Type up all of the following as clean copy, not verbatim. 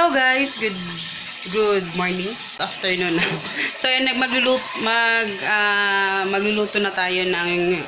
Hello guys, good morning, afternoon na. So ayan, magluluto na tayo ng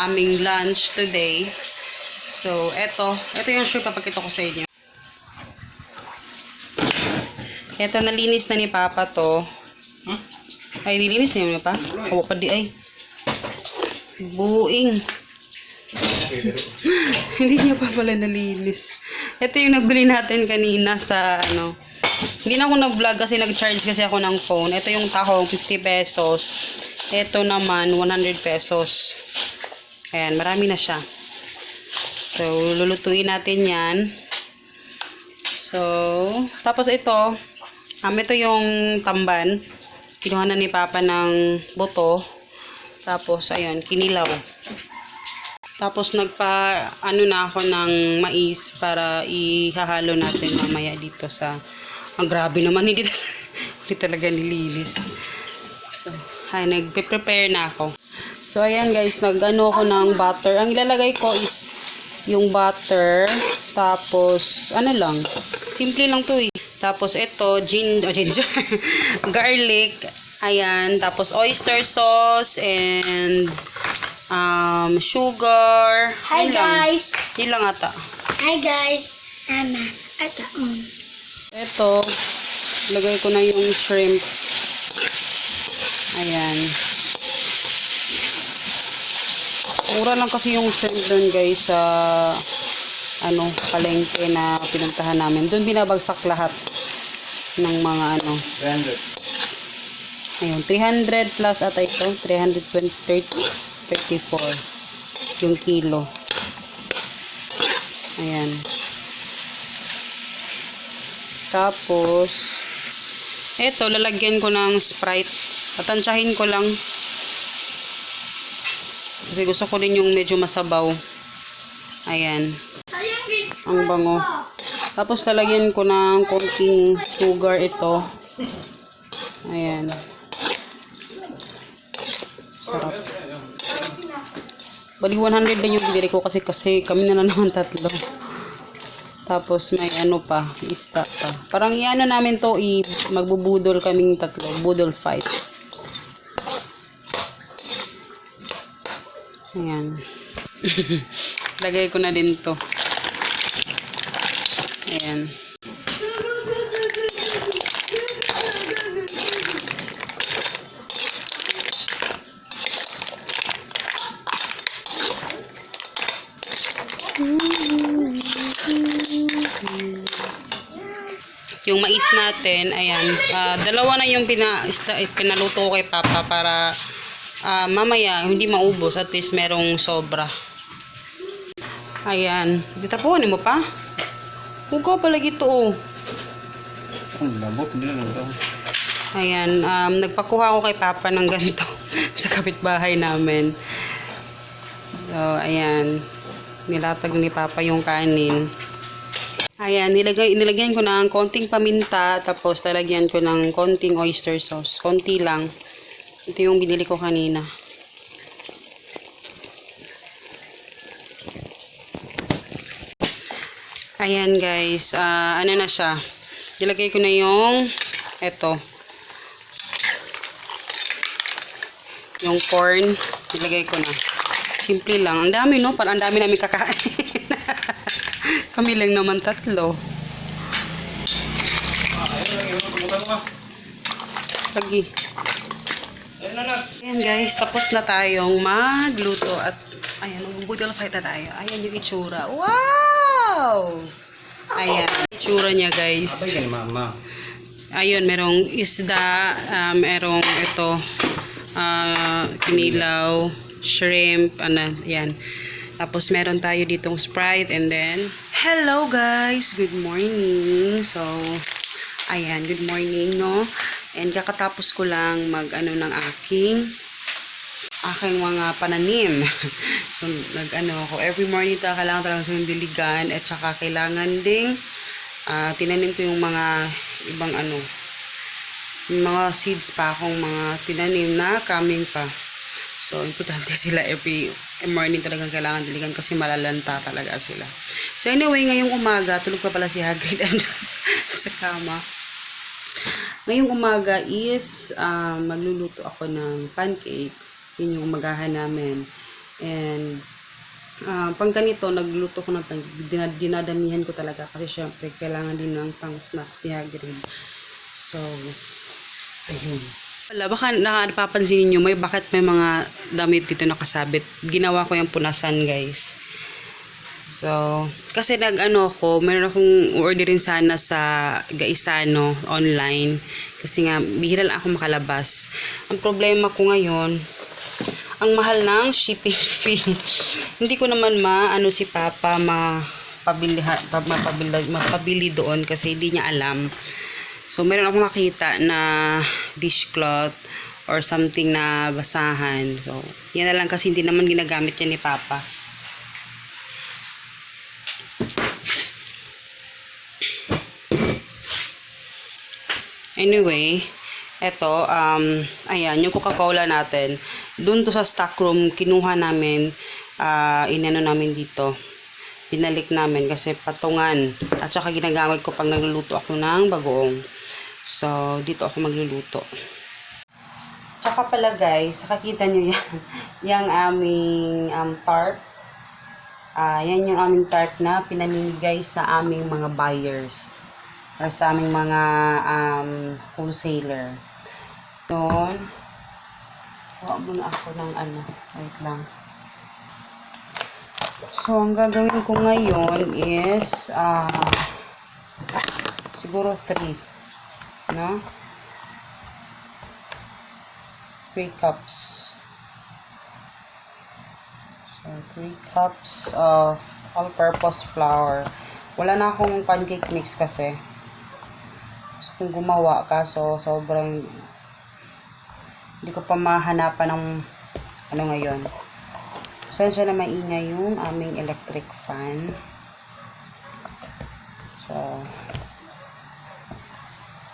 aming lunch today. So ito yung shrimp, papakita ko sa inyo. Ito, nalinis na ni Papa to. Ay, nilinis na yun pa? Hawa pa di ay. Buing. Hindi niya pa pala nalinis. Ito yung nabili natin kanina sa Hindi na ako nag-vlog kasi nag-charge kasi ako ng phone. Ito yung tahong, 50 pesos. Ito naman, 100 pesos. Ayan, marami na siya. So, lulutuin natin yan. So, tapos ito yung tamban. Kinuha na ni Papa ng buto. Tapos, ayun, kinilaw. Tapos na ako ng mais para ihahalo natin mamaya dito sa... grabe naman, hindi talaga nililis. So, nagpe-prepare na ako. So, ayan guys, ako ng butter. Ang ilalagay ko is yung butter. Tapos, lang. Simple lang to eh. Tapos, ito, ginger. Garlic. Ayan. Tapos, oyster sauce and... sugar. Hi guys. Yun lang ata. Hi guys. Ito, lagay ko na yung shrimp. Ayan. Mura lang kasi yung shrimp doon guys sa palengke na pinuntahan namin. Doon binabagsak lahat ng mga 300. Ayun, 300 plus ata ito. 34 yung kilo. Ayan. Tapos eto, lalagyan ko ng Sprite. Tatansyahin ko lang kasi gusto ko din yung medyo masabaw. Ayan, ang bango. Tapos lalagyan ko ng konting sugar ito. Ayan, sarap. Bali 100 din yung binili ko kasi kami na lang naman tatlo. Tapos may pa, isda pa. Parang namin to, magbubudol kaming tatlo, budol fight. Ayan. Lagay ko na din to. Ayan. Yung mais natin, ayan, dalawa na yung pinaluto ko kay Papa para mamaya hindi maubos, at least merong sobra. Ayan, ditapuan mo pa? Huwag pala gito Labot, hindi na lang. Ayan, nagpakuha ko kay Papa ng ganito sa kapitbahay namin. So, ayan, nilatag ni Papa yung kanin. Ayan, nilagyan ko ng konting paminta, tapos lalagyan ko ng konting oyster sauce. Konti lang. Ito yung binili ko kanina. Ayan guys, na siya. Nilagay ko na yung yung corn, nilagay ko na. Simple lang. Ang dami ang dami namin kakain. Kami lang naman tatlo. Lagi. Ayan guys, tapos na tayong magluto. At ayan, magbubudol fight na tayo. Ayan yung itsura. Wow! Ayan, itsura niya guys. Ayun, merong isda, merong kinilaw, shrimp, ayan. Tapos meron tayo ditong Sprite, and then hello guys, good morning. So ayan, good morning and kakatapos ko lang ng aking mga pananim. So ako every morning kailangan talaga sa diligan, at saka kailangan ding tinanim ko yung mga ibang mga seeds pa akong mga tinanim na coming pa. So, importante sila every morning talagang kailangan diligan kasi malalanta talaga sila. So, anyway, ngayong umaga, tulog pa pala si Hagrid. sa kama. Ngayong umaga is magluluto ako ng pancake. Yun yung umagahan namin. And pang ganito, nagluto ko ng pancake. Dinadamihan ko talaga kasi syempre kailangan din ng pang snacks ni Hagrid. So, ayun. Wala, baka napapansin niyo bakit may mga damit dito nakasabit. Ginawa ko yung punasan, guys. So, kasi meron akong orderin sana sa Gaisano online. Kasi nga, bihira lang ako makalabas. Ang problema ko ngayon, ang mahal ng shipping fee. Hindi ko naman si Papa mapabili doon kasi hindi niya alam. So, meron akong nakita na dishcloth or something na basahan. So, yan na lang kasi hindi naman ginagamit yan ni Papa. Anyway, eto, ayan, yung Coca-Cola natin, dun to sa stock room, kinuha namin, inano namin dito, binalik namin kasi patungan, at saka ginagamit ko pag nagluluto ako ng bagoong. So, dito ako magluluto. Tsaka pala guys, nakakita nyo yan, yung aming tarp, yan yung aming tarp na pinamimigay sa aming mga buyers. Or sa aming mga wholesaler. Doon. Huwag muna ako ng wait lang. So, ang gagawin ko ngayon is siguro 3. No? 3 cups. So, 3 cups of all-purpose flour. Wala na akong pancake mix kasi. Kung gumawa ka, so sobrang hindi ko pa mahanapan ng ngayon. Sensya na maingay yung aming electric fan. So,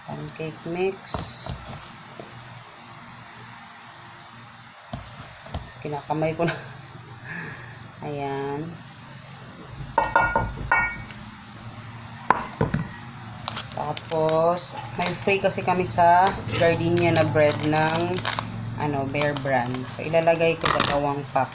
pancake mix. Kinakamay ko na. Ayan. Tapos, may free kasi kami sa Gardenia na bread ng Bear Brand. So, ilalagay ko 2 pack.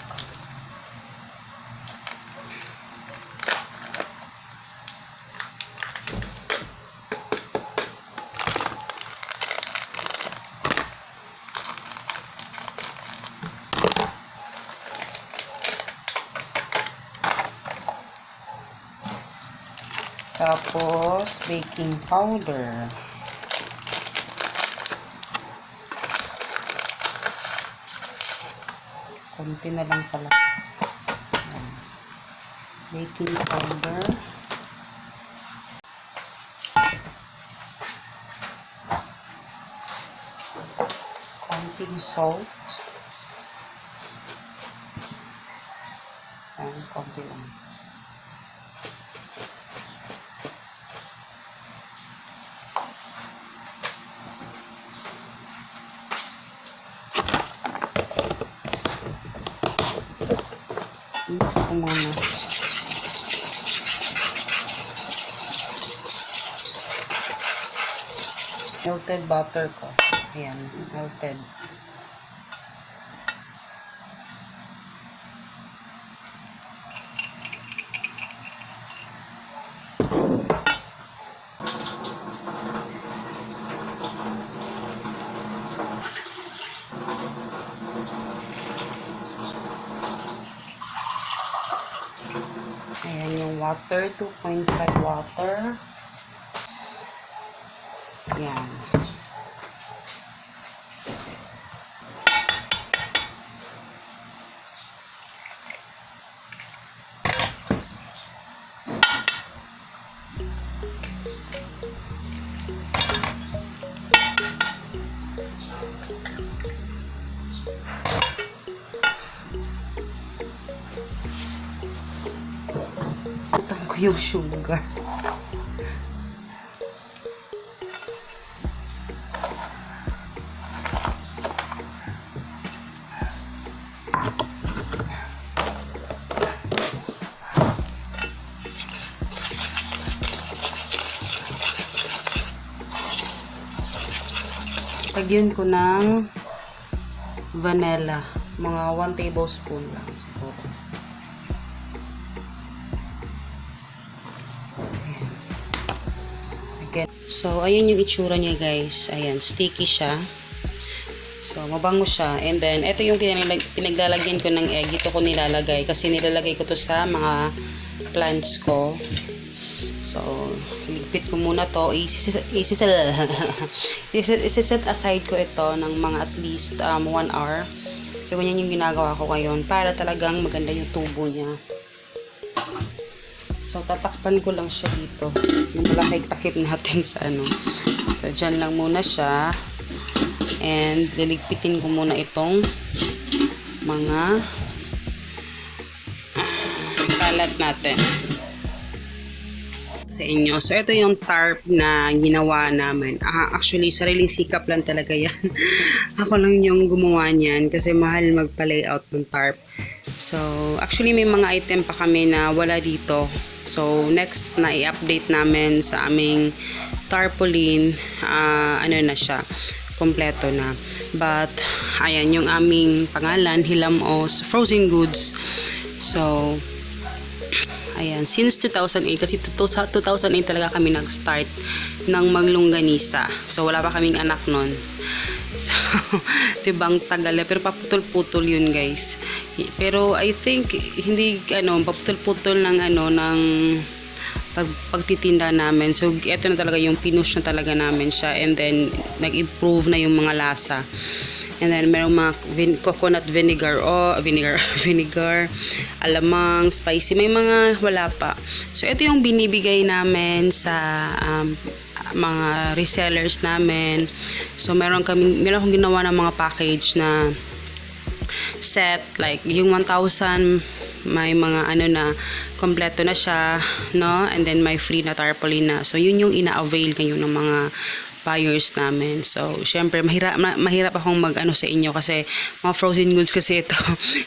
Tapos, baking powder. Konti na lang pala. Baking powder. Konting salt. Ayan, konti lang. Mix ko muna. Melted butter ko. Ayan, melted. Ayan yung water, 2.5 water. Ayan. Utang ko yung sugar. lalagyan ko ng vanilla. Mga 1 tablespoon lang siguro. Ayan. Again. So, ayan yung itsura niya guys. Ayan, sticky siya. So, mabango siya. And then, ito yung pinaglalagyan ko ng egg. Ito ko nilalagay. Kasi nilalagay ko to sa mga plants ko. So, ligpit ko muna to. Isiset aside ko ito ng mga at least 1 hour. So, ganyan yung ginagawa ko ngayon. Para talagang maganda yung tubo niya. So, tatakpan ko lang siya dito. Yung malaki takip natin sa ano. So, dyan lang muna siya. And liligpitin ko muna itong mga kalat natin sa inyo. So, ito yung tarp na ginawa namin. Actually, sariling sikap lang talaga yan. Ako lang yung gumawa niyan kasi mahal magpa-layout ng tarp. So, actually, may mga item pa kami na wala dito. So, next na i-update namin sa aming tarpaulin, ano na siya, kompleto na. But, ayan, yung aming pangalan, Hilamos Frozen Goods. So, ayan, since 2008, kasi 2008 talaga kami nag-start ng maglongganisa. So, wala pa kaming anak nun. So, tibang tagal. Pero paputol-putol yun, guys. Pero, I think, hindi, paputol-putol ng, ng pagtitinda namin. So, ito na talaga yung pinush na talaga namin siya. And then, nag-improve na yung mga lasa. And then, merong mga coconut vinegar vinegar, alamang, spicy. May mga wala pa. So, ito yung binibigay namin sa mga resellers namin. So, meron akong ginawa ng mga package na set. Like, yung 1,000, may mga na kompleto na siya, no? And then may free na tarpaulin na. So yun yung ina-avail kayo ng mga buyers namin. So syempre mahirap akong mag-ano sa inyo kasi mga frozen goods kasi ito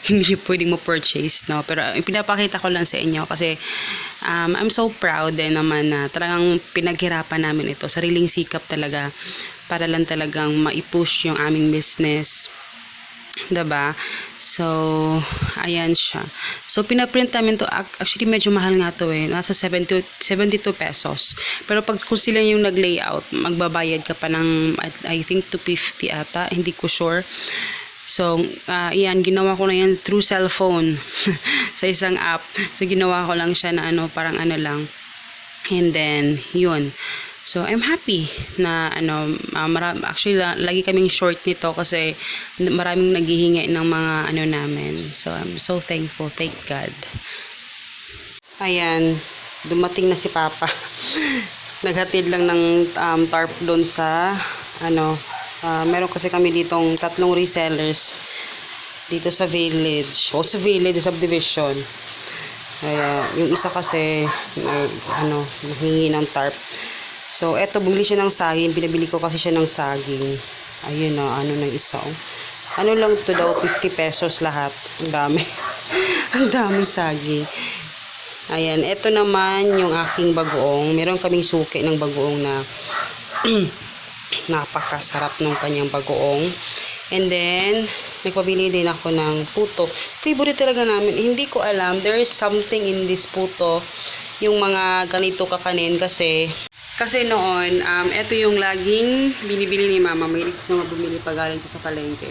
hindi pwedeng mo-purchase, no? Pero pinapakita ko lang sa inyo kasi I'm so proud din naman na talagang pinaghirapan namin ito. Sariling sikap talaga para lang talagang ma-push yung aming business. Diba? So, ayan siya. So, pinaprint namin to. Actually, medyo mahal nga to eh. Nasa 72 pesos. Pero pag kung sila yung nag-layout, magbabayad ka pa ng, I think, 250 ata. Hindi ko sure. So, ayan, ginawa ko na yan through cellphone sa isang app. So, ginawa ko lang siya na parang lang. And then, yun. So, I'm happy na actually lagi kaming short nito kasi maraming naghihingi ng mga namin. So, I'm so thankful. Thank God. Ayan, dumating na si Papa. Naghatid lang ng tarp doon sa meron kasi kami ditong 3 resellers dito sa village. O sa village, subdivision. Kaya, yung isa kasi naghingi ng tarp. So, eto, bumili siya ng saging. Pinabili ko kasi siya ng saging. Ayun na, ng isa. Ano lang to daw, 50 pesos lahat. Ang dami. Ang daming saging. Ayan, eto naman yung aking bagoong. Meron kaming suki ng bagoong na napakasarap ng kanyang bagoong. And then, nagpabili din ako ng puto. Favorite talaga namin. Hindi ko alam, there is something in this puto. Yung mga ganito kakanin kasi noon, ito yung laging binibili ni Mama. Mahilig sa mga bumili pag galing siya sa palengke.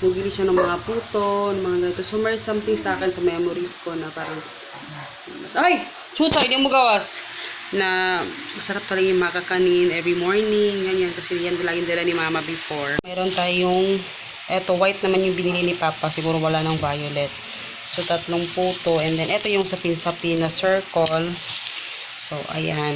Bumili siya ng mga puto, ng mga ganito. So, may something sa akin sa memories ko na parang, ay! Chucha, hindi mo gawas! Na masarap talaga yung makakanin every morning, ganyan. Kasi yan laging dala ni Mama before. Meron tayong, eto, white naman yung binili ni Papa. Siguro wala ng violet. So, 3 puto. And then, eto yung sapin-sapin na circle. So, ayan.